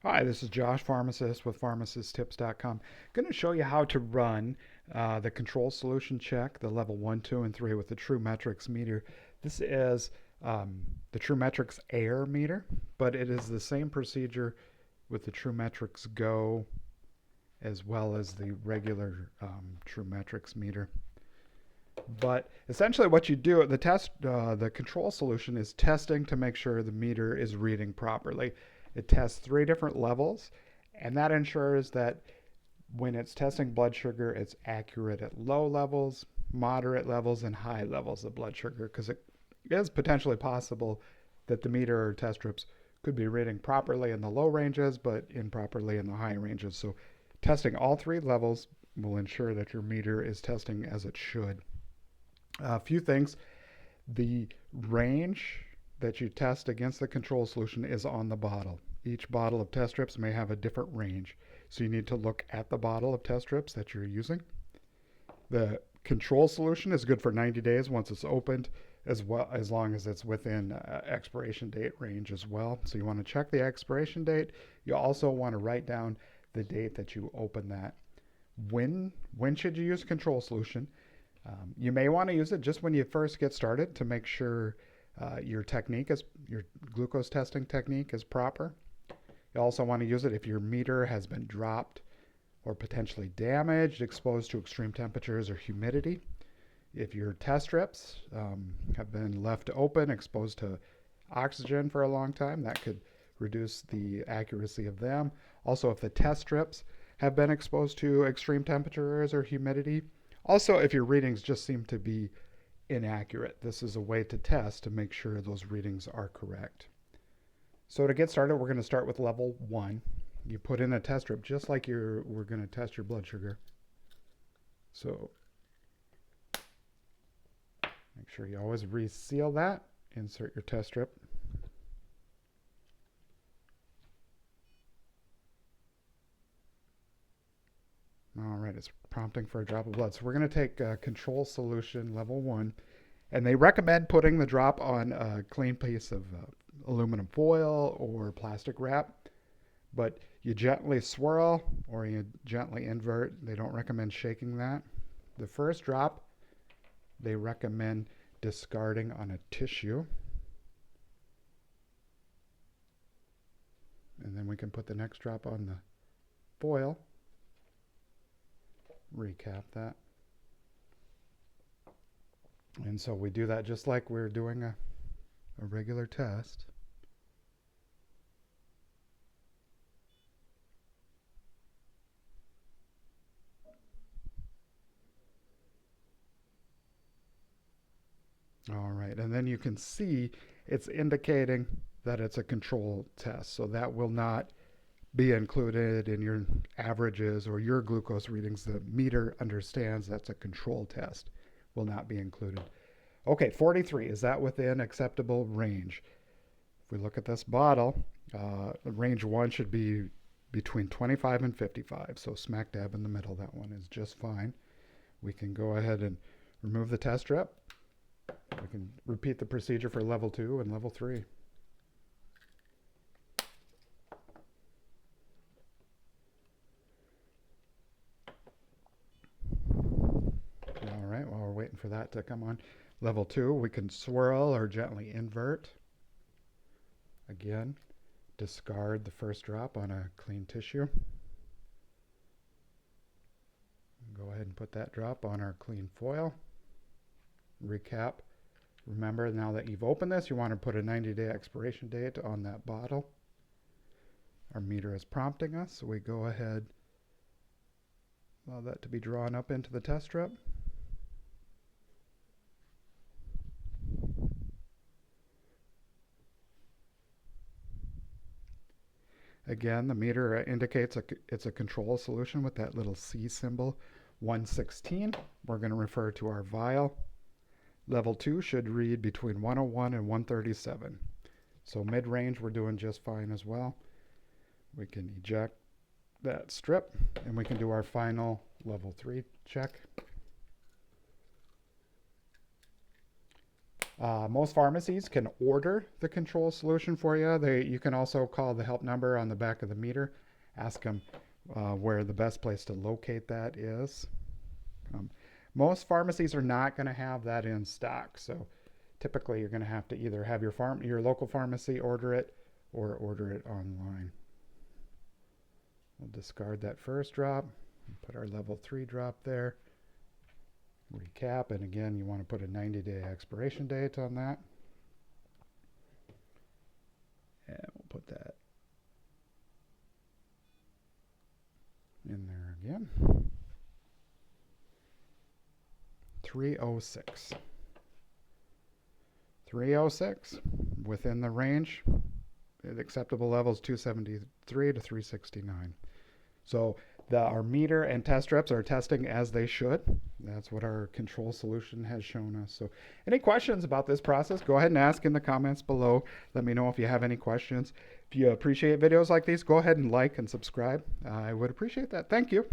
Hi, this is Josh, pharmacist with pharmacisttips.com. I'm going to show you how to run the control solution check, the level 1, 2, and 3 with the True Metrix meter. This is the True Metrix Air meter, but it is the same procedure with the True Metrix Go as well as the regular True Metrix meter. But essentially, what you do, the control solution is testing to make sure the meter is reading properly. It tests three different levels, and that ensures that when it's testing blood sugar, it's accurate at low levels, moderate levels, and high levels of blood sugar, because it is potentially possible that the meter or test strips could be reading properly in the low ranges, but improperly in the high ranges. So testing all three levels will ensure that your meter is testing as it should. A few things. The range that you test against the control solution is on the bottle. Each bottle of test strips may have a different range. So you need to look at the bottle of test strips that you're using. The control solution is good for 90 days once it's opened, as well as long as it's within expiration date range as well. So you want to check the expiration date. You also want to write down the date that you open that. When should you use control solution? You may want to use it just when you first get started to make sure your glucose testing technique is proper. You also want to use it if your meter has been dropped or potentially damaged, exposed to extreme temperatures or humidity. If your test strips have been left open, exposed to oxygen for a long time, that could reduce the accuracy of them. Also, if the test strips have been exposed to extreme temperatures or humidity. Also, if your readings just seem to be inaccurate, this is a way to test to make sure those readings are correct. So to get started, we're going to start with level 1. You put in a test strip just like we're going to test your blood sugar. So make sure you always reseal that. Insert your test strip. All right, it's prompting for a drop of blood. So we're going to take control solution level 1, and they recommend putting the drop on a clean piece of aluminum foil or plastic wrap, but you gently swirl or you gently invert. They don't recommend shaking that. The first drop, they recommend discarding on a tissue. And then we can put the next drop on the foil. Recap that. And so we do that just like we're doing a regular test. All right, and then you can see it's indicating that it's a control test. So that will not be included in your averages or your glucose readings. The meter understands that's a control test, will not be included. Okay, 43, is that within acceptable range? If we look at this bottle, range 1 should be between 25 and 55, so smack dab in the middle. That one is just fine. We can go ahead and remove the test strip. We can repeat the procedure for level 2 and level 3. All right, while we're waiting for that to come on, level 2, we can swirl or gently invert. Again, discard the first drop on a clean tissue. Go ahead and put that drop on our clean foil. Recap. Remember, now that you've opened this, you want to put a 90-day expiration date on that bottle. Our meter is prompting us, so we go ahead, allow that to be drawn up into the test strip. Again, the meter indicates it's a control solution with that little C symbol, 116. We're going to refer to our vial. Level 2 should read between 101 and 137. So mid-range, we're doing just fine as well. We can eject that strip, and we can do our final level 3 check. Most pharmacies can order the control solution for you. You can also call the help number on the back of the meter. Ask them where the best place to locate that is. Most pharmacies are not going to have that in stock, so typically you're going to have to either have your local pharmacy order it or order it online. We'll discard that first drop, put our level 3 drop there. Recap, and again, you want to put a 90-day expiration date on that. And we'll put that in there again. 306. 306, within the range. The acceptable level is 273 to 369. So our meter and test strips are testing as they should. That's what our control solution has shown us. So any questions about this process, go ahead and ask in the comments below. Let me know if you have any questions. If you appreciate videos like these, go ahead and like and subscribe. I would appreciate that. Thank you.